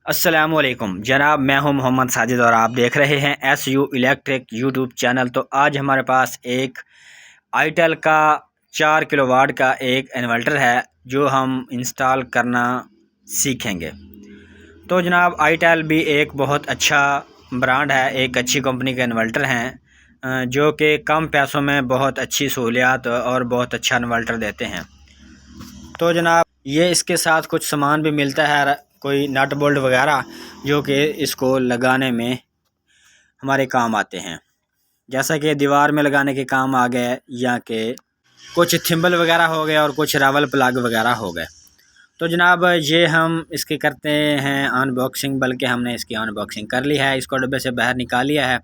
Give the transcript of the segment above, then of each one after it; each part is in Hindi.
अस्सलामुअलैकुम जनाब, मैं हूं मोहम्मद साजिद और आप देख रहे हैं SU इलेक्ट्रिक यूट्यूब चैनल। तो आज हमारे पास एक आईटेल का 4 किलोवाट का एक इन्वर्टर है जो हम इंस्टॉल करना सीखेंगे। तो जनाब, आईटेल भी एक बहुत अच्छा ब्रांड है, एक अच्छी कंपनी के इन्वर्टर हैं जो कि कम पैसों में बहुत अच्छी सहूलियात और बहुत अच्छा इन्वर्टर देते हैं। तो जनाब, ये इसके साथ कुछ सामान भी मिलता है, कोई नट बोल्ट वगैरह, जो कि इसको लगाने में हमारे काम आते हैं, जैसा कि दीवार में लगाने के काम आ गए या कि कुछ थिम्बल वगैरह हो गए और कुछ रावल प्लग वगैरह हो गए। तो जनाब, ये हम इसकी करते हैं अनबॉक्सिंग, बल्कि हमने इसकी अनबॉक्सिंग कर ली है, इसको डब्बे से बाहर निकाल लिया है।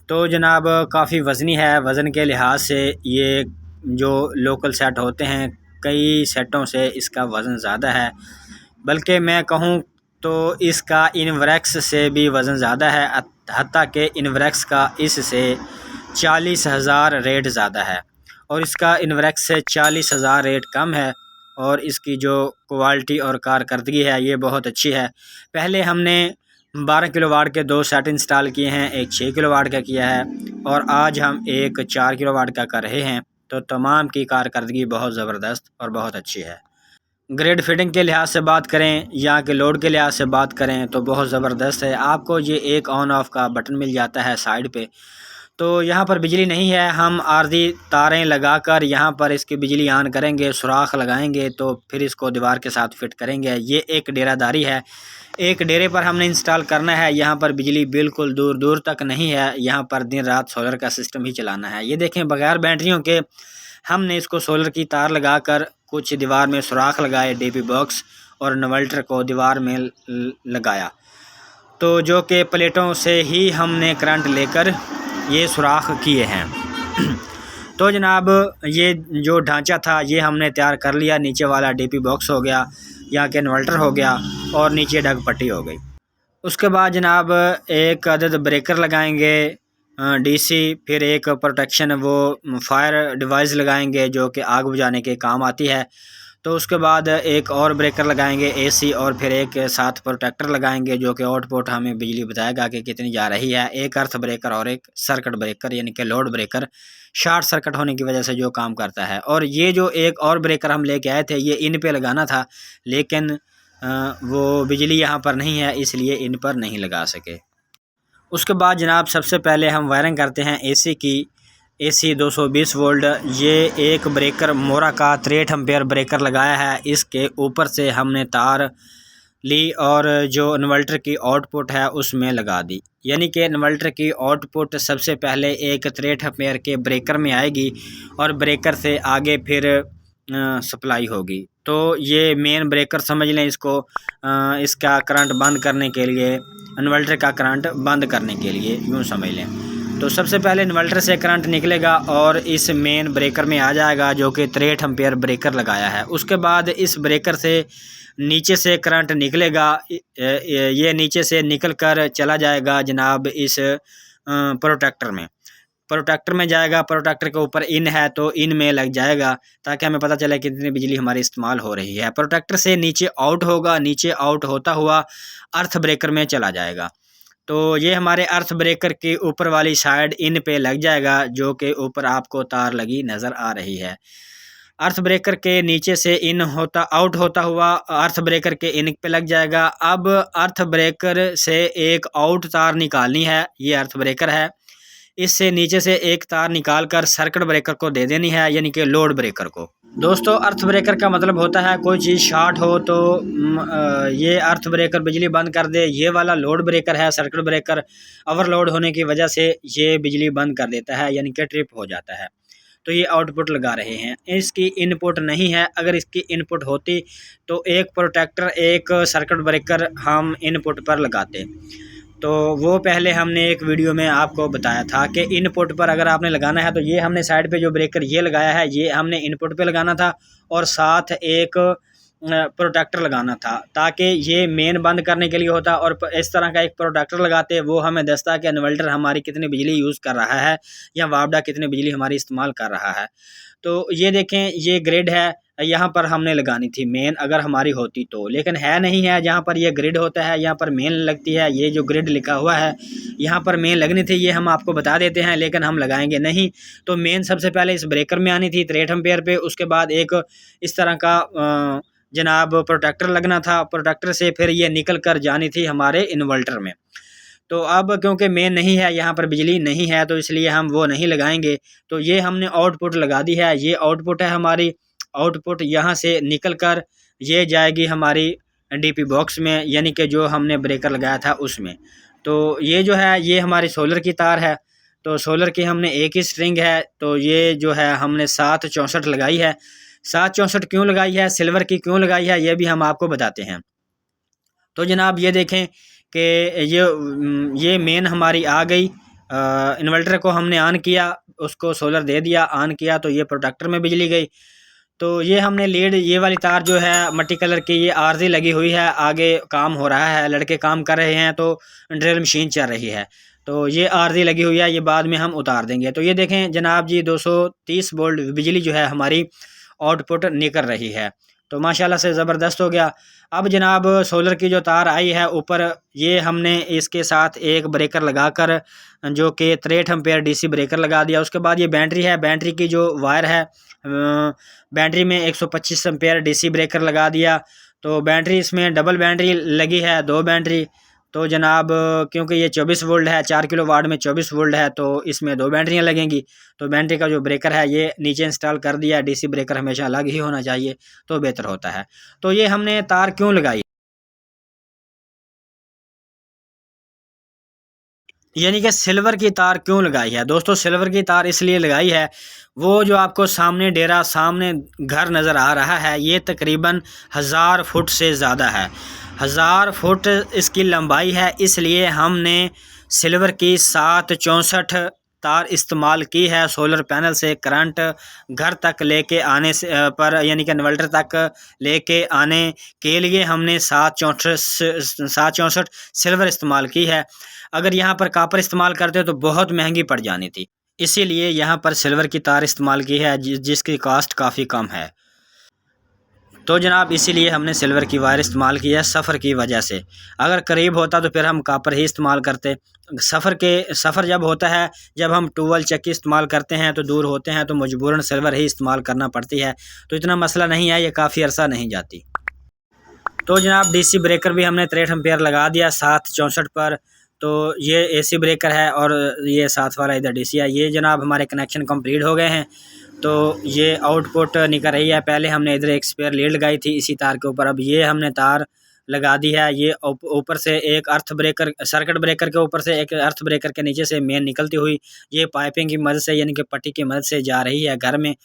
तो जनाब, काफ़ी वज़नी है, वज़न के लिहाज से ये जो लोकल सेट होते हैं, कई सेटों से इसका वज़न ज़्यादा है, बल्कि मैं कहूँ तो इसका इनवरेक्स से भी वज़न ज़्यादा है। हत्ता कि इनवरेक्स का इससे 40,000 रेट ज़्यादा है और इसका इनवरेक्स से 40,000 रेट कम है। और इसकी जो क्वालिटी और कारकर्दगी है ये बहुत अच्छी है। पहले हमने 12 किलोवाट के 2 सेट इंस्टॉल किए हैं, एक 6 किलोवाट का किया है और आज हम एक 4 किलोवाट का कर रहे हैं। तो तमाम की कारकर्दगी बहुत ज़बरदस्त और बहुत अच्छी है। ग्रिड फिटिंग के लिहाज से बात करें या कि लोड के लिहाज से बात करें तो बहुत ज़बरदस्त है। आपको ये एक ऑन ऑफ़ का बटन मिल जाता है साइड पे। तो यहाँ पर बिजली नहीं है, हम आर्जी तारें लगाकर यहाँ पर इसकी बिजली ऑन करेंगे, सुराख लगाएंगे तो फिर इसको दीवार के साथ फिट करेंगे। ये एक डेरादारी है, एक डेरे पर हमने इंस्टॉल करना है। यहाँ पर बिजली बिल्कुल दूर दूर तक नहीं है, यहाँ पर दिन रात सोलर का सिस्टम ही चलाना है। ये देखें, बगैर बैटरियों के हमने इसको सोलर की तार लगाकर कुछ दीवार में सुराख लगाए, डीपी बॉक्स और इन्वर्टर को दीवार में लगाया, तो जो कि प्लेटों से ही हमने करंट लेकर ये सुराख किए हैं। तो जनाब, ये जो ढांचा था ये हमने तैयार कर लिया। नीचे वाला डीपी बॉक्स हो गया, यहाँ के इन्वर्टर हो गया और नीचे डग पट्टी हो गई। उसके बाद जनाब एक अदद ब्रेकर लगाएंगे डीसी, फिर एक प्रोटेक्शन वो फायर डिवाइस लगाएंगे जो कि आग बुझाने के काम आती है। तो उसके बाद एक और ब्रेकर लगाएंगे एसी और फिर एक साथ प्रोटेक्टर लगाएंगे जो कि आउटपुट हमें बिजली बताएगा कि कितनी जा रही है। एक अर्थ ब्रेकर और एक सर्किट ब्रेकर यानी कि लोड ब्रेकर, शॉर्ट सर्किट होने की वजह से जो काम करता है। और ये जो एक और ब्रेकर हम लेके आए थे ये इन पे लगाना था, लेकिन वो बिजली यहाँ पर नहीं है इसलिए इन पर नहीं लगा सके। उसके बाद जनाब, सबसे पहले हम वायरिंग करते हैं एसी की। एसी 220 वोल्ट, ये एक ब्रेकर मोरा का 63 एम्पेयर ब्रेकर लगाया है। इसके ऊपर से हमने तार ली और जो इन्वर्टर की आउटपुट है उसमें लगा दी, यानी कि इन्वर्टर की आउटपुट सबसे पहले एक 63 एम्पेयर के ब्रेकर में आएगी और ब्रेकर से आगे फिर सप्लाई होगी। तो ये मेन ब्रेकर समझ लें इसको, इसका करंट बंद करने के लिए, इन्वर्टर का करंट बंद करने के लिए यूँ समझ लें। तो सबसे पहले इन्वर्टर से करंट निकलेगा और इस मेन ब्रेकर में आ जाएगा जो कि 63 एम्पेयर ब्रेकर लगाया है। उसके बाद इस ब्रेकर से नीचे से करंट निकलेगा, ये नीचे से निकल कर चला जाएगा जनाब इस प्रोटेक्टर में। प्रोटेक्टर में जाएगा, प्रोटेक्टर के ऊपर इन है तो इन में लग जाएगा ताकि हमें पता चले कितनी बिजली हमारी इस्तेमाल हो रही है। प्रोटेक्टर से नीचे आउट होगा, नीचे आउट होता हुआ अर्थ ब्रेकर में चला जाएगा। तो ये हमारे अर्थ ब्रेकर की ऊपर वाली साइड इन पे लग जाएगा जो कि ऊपर आपको तार लगी नज़र आ रही है। अर्थ ब्रेकर के नीचे से इन होता आउट होता हुआ अर्थ ब्रेकर के इन पे लग जाएगा। अब अर्थ ब्रेकर से एक आउट तार निकालनी है, ये अर्थ ब्रेकर है, इससे नीचे से एक तार निकाल कर सर्किट ब्रेकर को दे देनी है, यानी कि लोड ब्रेकर को। दोस्तों, अर्थ ब्रेकर का मतलब होता है कोई चीज़ शॉर्ट हो तो ये अर्थ ब्रेकर बिजली बंद कर दे। ये वाला लोड ब्रेकर है, सर्किट ब्रेकर ओवरलोड होने की वजह से ये बिजली बंद कर देता है, यानी कि ट्रिप हो जाता है। तो ये आउटपुट लगा रहे हैं, इसकी इनपुट नहीं है। अगर इसकी इनपुट होती तो एक प्रोटेक्टर एक सर्किट ब्रेकर हम इनपुट पर लगाते। तो वो पहले हमने एक वीडियो में आपको बताया था कि इनपुट पर अगर आपने लगाना है तो ये हमने साइड पे जो ब्रेकर ये लगाया है ये हमने इनपुट पे लगाना था और साथ एक प्रोटेक्टर लगाना था, ताकि ये मेन बंद करने के लिए होता और इस तरह का एक प्रोटेक्टर लगाते, वो हमें दसता कि इन्वर्टर हमारी कितनी बिजली यूज़ कर रहा है या वापडा कितनी बिजली हमारी इस्तेमाल कर रहा है। तो ये देखें, ये ग्रिड है, यहाँ पर हमने लगानी थी मेन अगर हमारी होती तो, लेकिन है नहीं है। जहाँ पर ये ग्रिड होता है यहाँ पर मेन लगती है। ये जो ग्रिड लिखा हुआ है यहाँ पर मेन लगनी थी, ये हम आपको बता देते हैं, लेकिन हम लगाएंगे नहीं। तो मेन सबसे पहले इस ब्रेकर में आनी थी 63 एम्पेयर पे, उसके बाद एक इस तरह का जनाब प्रोटेक्टर लगना था। प्रोटेक्टर से फिर ये निकल कर जानी थी हमारे इन्वर्टर में। तो अब क्योंकि मेन नहीं है, यहाँ पर बिजली नहीं है, तो इसलिए हम वो नहीं लगाएंगे। तो ये हमने आउटपुट लगा दी है, ये आउटपुट है हमारी। आउटपुट यहाँ से निकल कर ये जाएगी हमारी डीपी बॉक्स में, यानी कि जो हमने ब्रेकर लगाया था उसमें। तो ये जो है ये हमारी सोलर की तार है। तो सोलर की हमने एक ही स्ट्रिंग है, तो ये जो है हमने 764 लगाई है। 764 क्यों लगाई है, सिल्वर की क्यों लगाई है, ये भी हम आपको बताते हैं। तो जनाब ये देखें कि ये मेन हमारी आ गई। इन्वर्टर को हमने ऑन किया, उसको सोलर दे दिया, ऑन किया, तो ये प्रोटेक्टर में बिजली गई। तो ये हमने लीड, ये वाली तार जो है मट्टी कलर की, ये आरजी लगी हुई है, आगे काम हो रहा है, लड़के काम कर रहे हैं, तो ड्रिल मशीन चल रही है, तो ये आरजी लगी हुई है, ये बाद में हम उतार देंगे। तो ये देखें जनाब जी 230 वोल्ट बिजली जो है हमारी आउटपुट निकल रही है। तो माशाल्लाह से ज़बरदस्त हो गया। अब जनाब सोलर की जो तार आई है ऊपर, ये हमने इसके साथ एक ब्रेकर लगाकर, जो कि 63 एम्पेयर डीसी ब्रेकर लगा दिया। उसके बाद ये बैटरी है, बैटरी की जो वायर है, बैटरी में 125 एम्पेयर डीसी ब्रेकर लगा दिया। तो बैटरी इसमें डबल बैटरी लगी है, 2 बैटरी। तो जनाब क्योंकि ये 24 वोल्ट है, 4 किलो वाट में 24 वोल्ट है, तो इसमें 2 बैटरियाँ लगेंगी। तो बैटरी का जो ब्रेकर है ये नीचे इंस्टॉल कर दिया। डीसी ब्रेकर हमेशा अलग ही होना चाहिए, तो बेहतर होता है। तो ये हमने तार क्यों लगाई, यानी कि सिल्वर की तार क्यों लगाई है दोस्तों। सिल्वर की तार इसलिए लगाई है, वो जो आपको सामने डेरा, सामने घर नज़र आ रहा है, ये तकरीबन 1000 फुट से ज़्यादा है। 1000 फुट इसकी लंबाई है, इसलिए हमने सिल्वर की 764 तार इस्तेमाल की है। सोलर पैनल से करंट घर तक लेके आने से पर, यानी कि इन्वर्टर तक लेके आने के लिए हमने 764 सिल्वर इस्तेमाल की है। अगर यहाँ पर कापर इस्तेमाल करते तो बहुत महंगी पड़ जानी थी, इसीलिए यहाँ पर सिल्वर की तार इस्तेमाल की है, जिसकी कास्ट काफ़ी कम है। तो जनाब इसीलिए हमने सिल्वर की वायर इस्तेमाल की है, सफ़र की वजह से। अगर करीब होता तो फिर हम कापर ही इस्तेमाल करते। सफ़र जब होता है, जब हम ट्यूबवेल चक्की इस्तेमाल करते हैं तो दूर होते हैं, तो मजबूरन सिल्वर ही इस्तेमाल करना पड़ती है। तो इतना मसला नहीं है, ये काफ़ी अरसा नहीं जाती। तो जनाब डीसी ब्रेकर भी हमने 63 एम्पेयर लगा दिया 764 पर। तो ये एसी ब्रेकर है और ये साथ वाला इधर डीसी है। ये जनाब हमारे कनेक्शन कंप्लीट हो गए हैं। तो ये आउटपुट निकल रही है। पहले हमने इधर एक स्पेयर लीड लगाई थी इसी तार के ऊपर, अब ये हमने तार लगा दी है। ये ऊपर से एक अर्थ ब्रेकर, सर्किट ब्रेकर के ऊपर से एक अर्थ ब्रेकर के नीचे से मेन निकलती हुई ये पाइपिंग की मदद से, यानी कि पट्टी की मदद से जा रही है घर में।